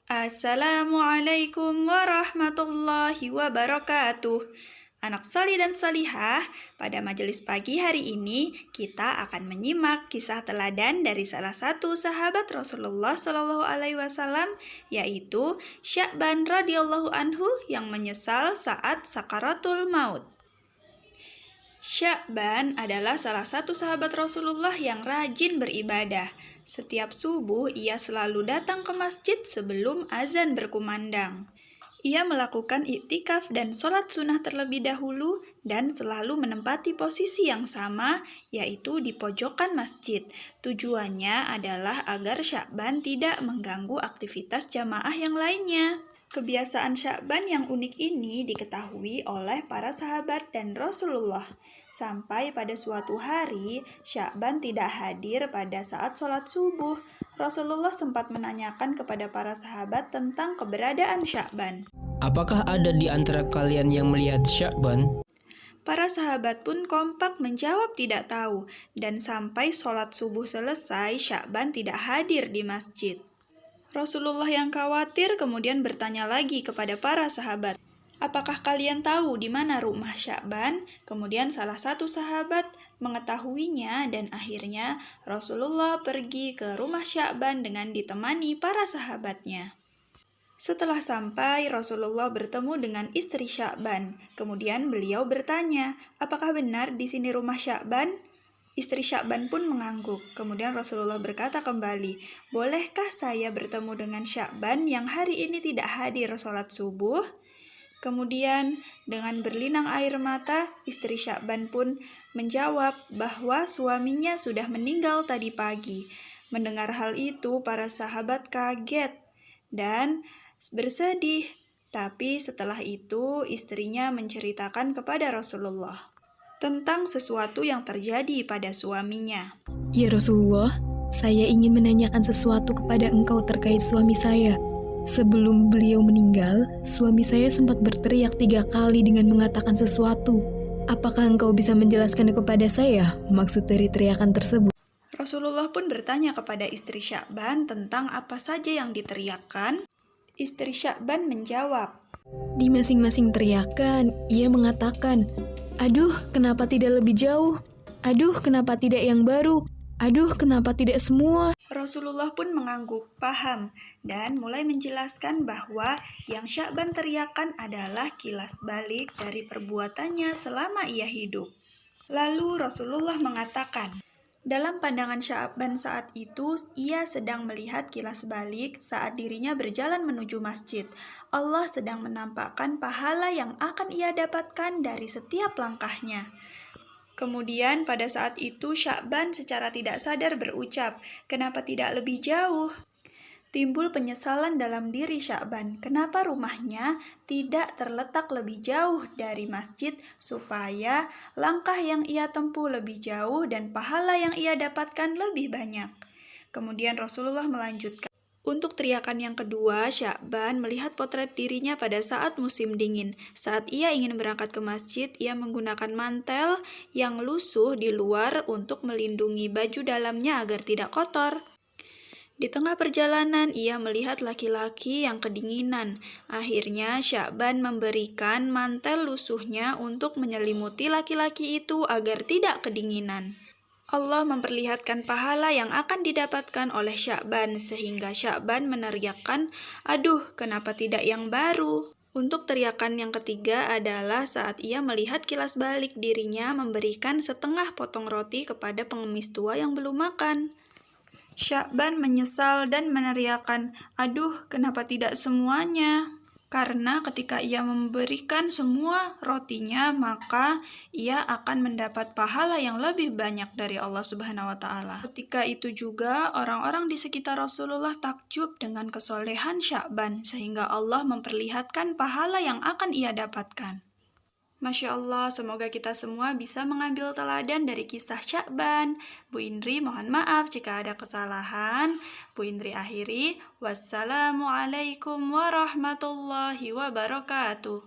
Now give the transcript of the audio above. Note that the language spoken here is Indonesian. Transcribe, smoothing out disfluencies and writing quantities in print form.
Assalamualaikum warahmatullahi wabarakatuh. Anak solih dan solihah, pada majelis pagi hari ini kita akan menyimak kisah teladan dari salah satu sahabat Rasulullah Shallallahu Alaihi Wasallam, yaitu Sya'ban radhiyallahu anhu yang menyesal saat sakaratul maut. Sya'ban adalah salah satu sahabat Rasulullah yang rajin beribadah. Setiap subuh ia selalu datang ke masjid sebelum azan berkumandang. Ia melakukan iktikaf dan sholat sunnah terlebih dahulu dan selalu menempati posisi yang sama, yaitu di pojokan masjid. Tujuannya adalah agar Sya'ban tidak mengganggu aktivitas jamaah yang lainnya. Kebiasaan Sya'ban yang unik ini diketahui oleh para sahabat dan Rasulullah. Sampai pada suatu hari, Sya'ban tidak hadir pada saat sholat subuh. Rasulullah sempat menanyakan kepada para sahabat tentang keberadaan Sya'ban. Apakah ada di antara kalian yang melihat Sya'ban? Para sahabat pun kompak menjawab tidak tahu, dan sampai sholat subuh selesai, Sya'ban tidak hadir di masjid. Rasulullah yang khawatir kemudian bertanya lagi kepada para sahabat, "Apakah kalian tahu di mana rumah Sya'ban?" Kemudian salah satu sahabat mengetahuinya dan akhirnya Rasulullah pergi ke rumah Sya'ban dengan ditemani para sahabatnya. Setelah sampai, Rasulullah bertemu dengan istri Sya'ban. Kemudian beliau bertanya, "Apakah benar di sini rumah Sya'ban?" Istri Sya'ban pun mengangguk. Kemudian Rasulullah berkata kembali, "Bolehkah saya bertemu dengan Sya'ban yang hari ini tidak hadir sholat subuh?" Kemudian dengan berlinang air mata, istri Sya'ban pun menjawab bahwa suaminya sudah meninggal tadi pagi. Mendengar hal itu, para sahabat kaget dan bersedih. Tapi setelah itu, istrinya menceritakan kepada Rasulullah tentang sesuatu yang terjadi pada suaminya. Ya Rasulullah, saya ingin menanyakan sesuatu kepada engkau terkait suami saya. Sebelum beliau meninggal, suami saya sempat berteriak 3 kali dengan mengatakan sesuatu. Apakah engkau bisa menjelaskan kepada saya maksud dari teriakan tersebut? Rasulullah pun bertanya kepada istri Sya'ban tentang apa saja yang diteriakkan. Istri Sya'ban menjawab, Di masing-masing teriakan, ia mengatakan, "Aduh, kenapa tidak lebih jauh? Aduh, kenapa tidak yang baru? Aduh, kenapa tidak semua?" Rasulullah pun mengangguk paham dan mulai menjelaskan bahwa yang Sya'ban teriakan adalah kilas balik dari perbuatannya selama ia hidup. Lalu Rasulullah mengatakan, dalam pandangan Sya'ban saat itu, ia sedang melihat kilas balik saat dirinya berjalan menuju masjid. Allah sedang menampakkan pahala yang akan ia dapatkan dari setiap langkahnya. Kemudian pada saat itu Sya'ban secara tidak sadar berucap, "Kenapa tidak lebih jauh?" Timbul penyesalan dalam diri Sya'ban, kenapa rumahnya tidak terletak lebih jauh dari masjid supaya langkah yang ia tempuh lebih jauh dan pahala yang ia dapatkan lebih banyak. Kemudian Rasulullah melanjutkan, untuk teriakan yang kedua, Sya'ban melihat potret dirinya pada saat musim dingin. Saat ia ingin berangkat ke masjid, ia menggunakan mantel yang lusuh di luar untuk melindungi baju dalamnya agar tidak kotor. Di tengah perjalanan, ia melihat laki-laki yang kedinginan. Akhirnya, Sya'ban memberikan mantel lusuhnya untuk menyelimuti laki-laki itu agar tidak kedinginan. Allah memperlihatkan pahala yang akan didapatkan oleh Sya'ban, sehingga Sya'ban meneriakkan, "Aduh, kenapa tidak yang baru?" Untuk teriakan yang ketiga adalah saat ia melihat kilas balik dirinya memberikan setengah potong roti kepada pengemis tua yang belum makan. Sya'ban menyesal dan meneriakkan, "Aduh, kenapa tidak semuanya?" Karena ketika ia memberikan semua rotinya, maka ia akan mendapat pahala yang lebih banyak dari Allah Subhanahu wa Ta'ala. Ketika itu juga, orang-orang di sekitar Rasulullah takjub dengan kesolehan Sya'ban, sehingga Allah memperlihatkan pahala yang akan ia dapatkan. Masya Allah, semoga kita semua bisa mengambil teladan dari kisah Sya'ban. Bu Indri mohon maaf jika ada kesalahan. Bu Indri akhiri, wassalamualaikum warahmatullahi wabarakatuh.